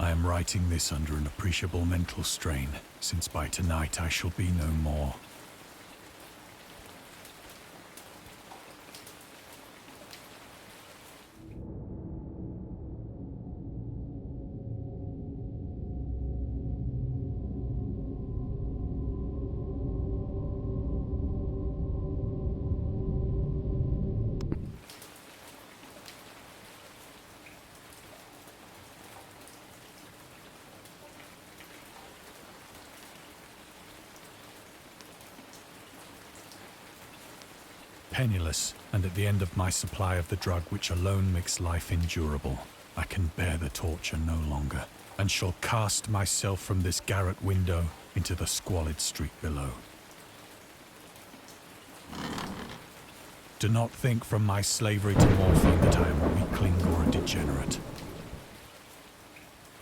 I am writing this under an appreciable mental strain, since by tonight I shall be no more. Penniless, and at the end of my supply of the drug which alone makes life endurable, I can bear the torture no longer, and shall cast myself from this garret window into the squalid street below. Do not think from my slavery to morphine that I am a weakling or a degenerate.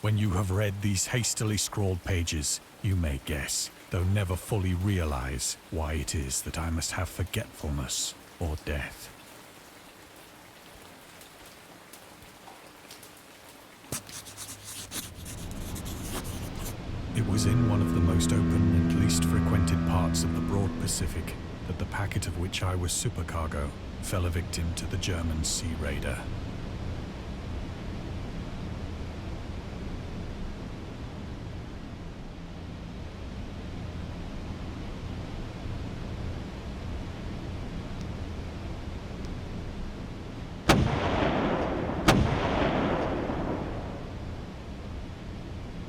When you have read these hastily scrawled pages, you may guess, though never fully realize, why it is that I must have forgetfulness or death. It was in one of the most open and least frequented parts of the broad Pacific that the packet of which I was supercargo fell a victim to the German sea raider.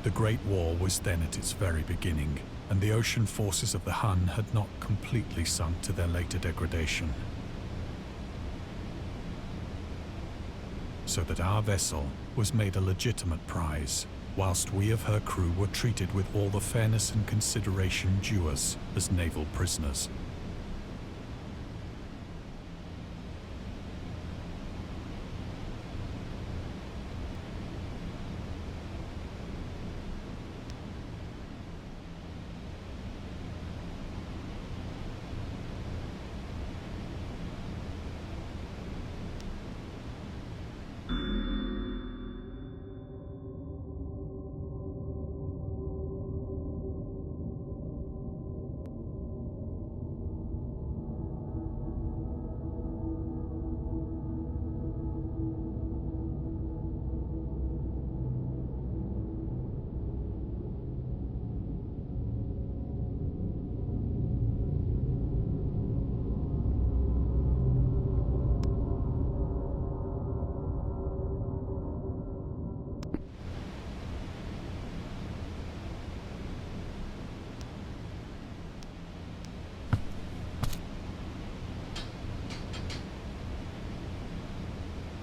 The Great War was then at its very beginning, and the ocean forces of the Hun had not completely sunk to their later degradation. So that our vessel was made a legitimate prize, whilst we of her crew were treated with all the fairness and consideration due us as naval prisoners.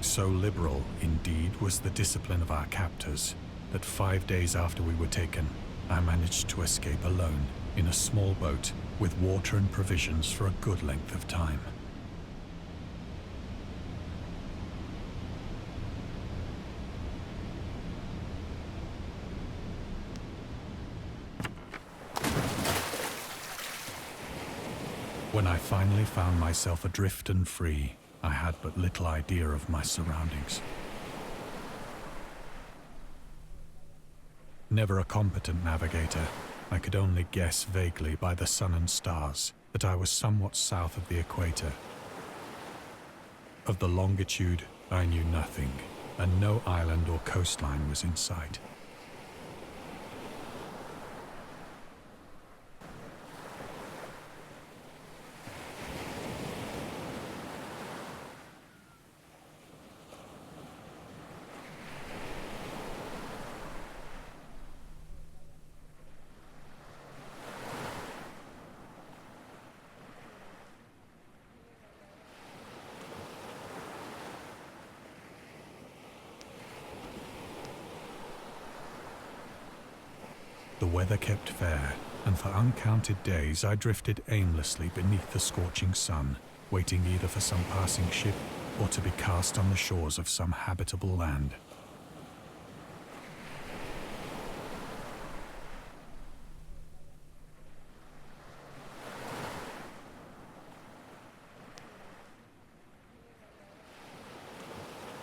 So liberal, indeed, was the discipline of our captors, that 5 days after we were taken, I managed to escape alone, in a small boat, with water and provisions for a good length of time. When I finally found myself adrift and free, I had but little idea of my surroundings. Never a competent navigator, I could only guess vaguely by the sun and stars that I was somewhat south of the equator. Of the longitude, I knew nothing, and no island or coastline was in sight. The weather kept fair, and for uncounted days I drifted aimlessly beneath the scorching sun, waiting either for some passing ship or to be cast on the shores of some habitable land.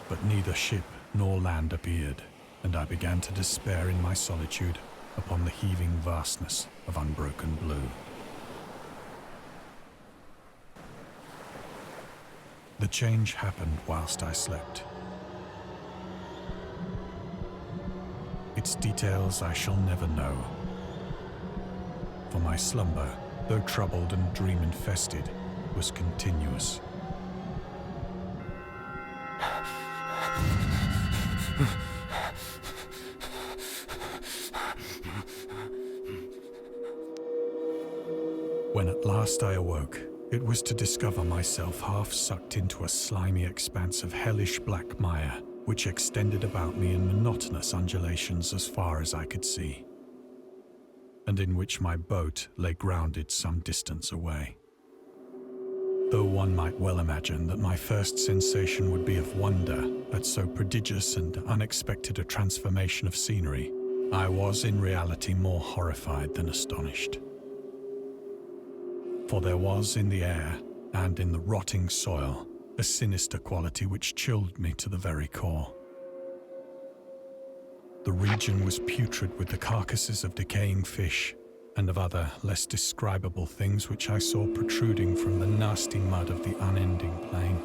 But neither ship nor land appeared, and I began to despair in my solitude upon the heaving vastness of unbroken blue. The change happened whilst I slept. Its details I shall never know, for my slumber, though troubled and dream-infested, was continuous. When at last I awoke, it was to discover myself half sucked into a slimy expanse of hellish black mire, which extended about me in monotonous undulations as far as I could see, and in which my boat lay grounded some distance away. Though one might well imagine that my first sensation would be of wonder at so prodigious and unexpected a transformation of scenery, I was in reality more horrified than astonished. For there was in the air and in the rotting soil a sinister quality which chilled me to the very core. The region was putrid with the carcasses of decaying fish and of other less describable things which I saw protruding from the nasty mud of the unending plain.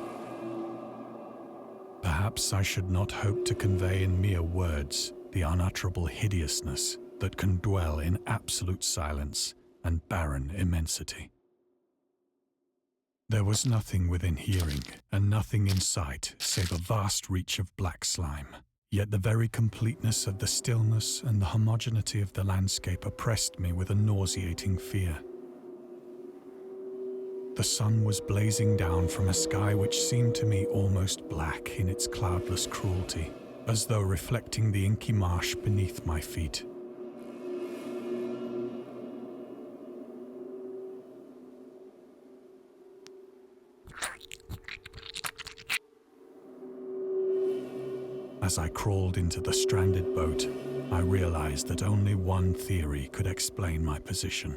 Perhaps I should not hope to convey in mere words the unutterable hideousness that can dwell in absolute silence and barren immensity. There was nothing within hearing, and nothing in sight, save a vast reach of black slime. Yet the very completeness of the stillness and the homogeneity of the landscape oppressed me with a nauseating fear. The sun was blazing down from a sky which seemed to me almost black in its cloudless cruelty, as though reflecting the inky marsh beneath my feet. As I crawled into the stranded boat, I realized that only one theory could explain my position.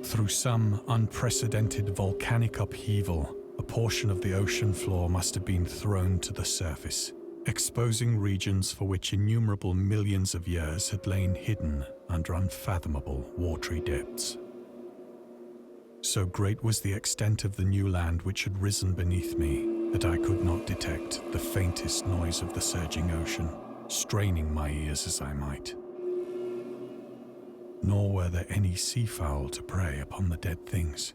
Through some unprecedented volcanic upheaval, a portion of the ocean floor must have been thrown to the surface, exposing regions for which innumerable millions of years had lain hidden under unfathomable watery depths. So great was the extent of the new land which had risen beneath me that I could not detect the faintest noise of the surging ocean, straining my ears as I might. Nor were there any seafowl to prey upon the dead things.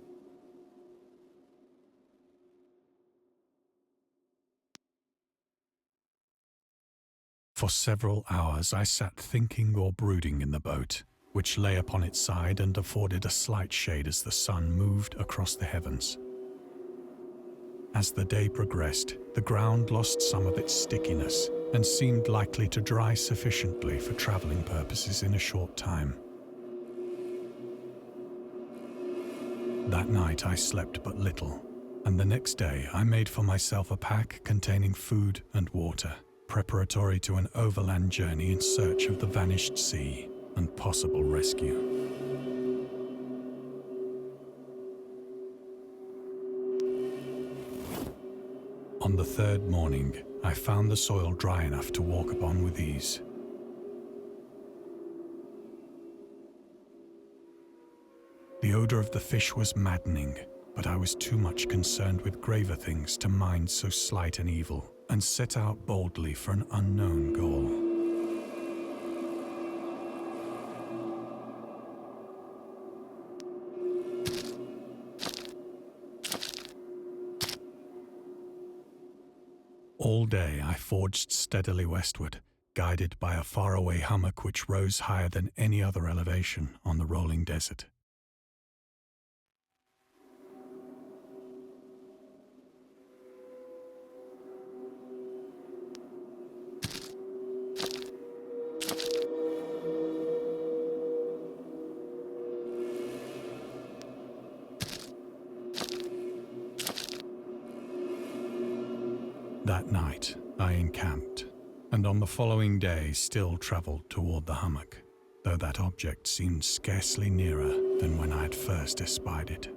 For several hours I sat thinking or brooding in the boat, which lay upon its side and afforded a slight shade as the sun moved across the heavens. As the day progressed, the ground lost some of its stickiness and seemed likely to dry sufficiently for traveling purposes in a short time. That night I slept but little, and the next day I made for myself a pack containing food and water, preparatory to an overland journey in search of the vanished sea and possible rescue. On the third morning, I found the soil dry enough to walk upon with ease. The odor of the fish was maddening, but I was too much concerned with graver things to mind so slight an evil, and set out boldly for an unknown goal. All day I forged steadily westward, guided by a faraway hummock which rose higher than any other elevation on the rolling desert. That night, I encamped, and on the following day still travelled toward the hummock, though that object seemed scarcely nearer than when I had first espied it.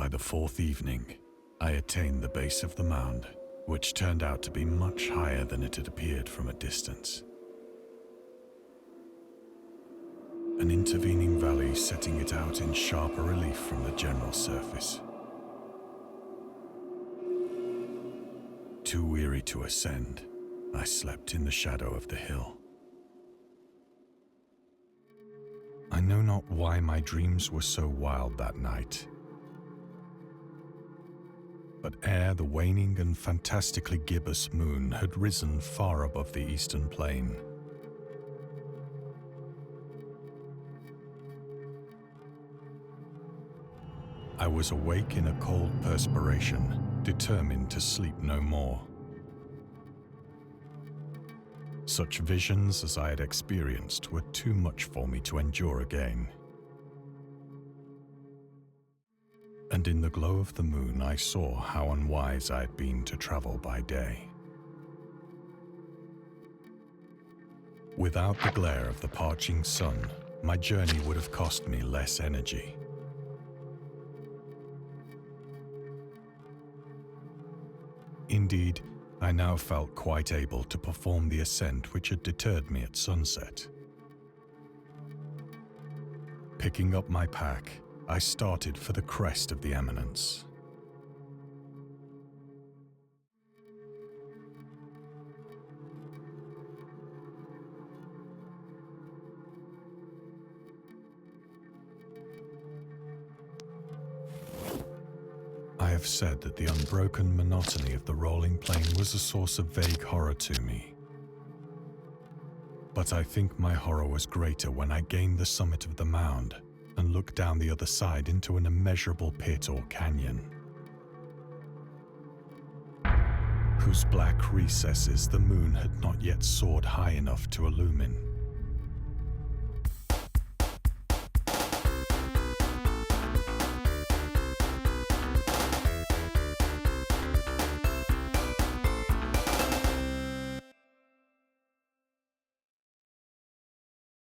By the fourth evening, I attained the base of the mound, which turned out to be much higher than it had appeared from a distance. An intervening valley setting it out in sharper relief from the general surface. Too weary to ascend, I slept in the shadow of the hill. I know not why my dreams were so wild that night. But ere the waning and fantastically gibbous moon had risen far above the eastern plain, I was awake in a cold perspiration, determined to sleep no more. Such visions as I had experienced were too much for me to endure again. And in the glow of the moon I saw how unwise I had been to travel by day. Without the glare of the parching sun, my journey would have cost me less energy. Indeed, I now felt quite able to perform the ascent which had deterred me at sunset. Picking up my pack, I started for the crest of the eminence. I have said that the unbroken monotony of the rolling plain was a source of vague horror to me. But I think my horror was greater when I gained the summit of the mound and looked down the other side into an immeasurable pit or canyon, whose black recesses the moon had not yet soared high enough to illumine.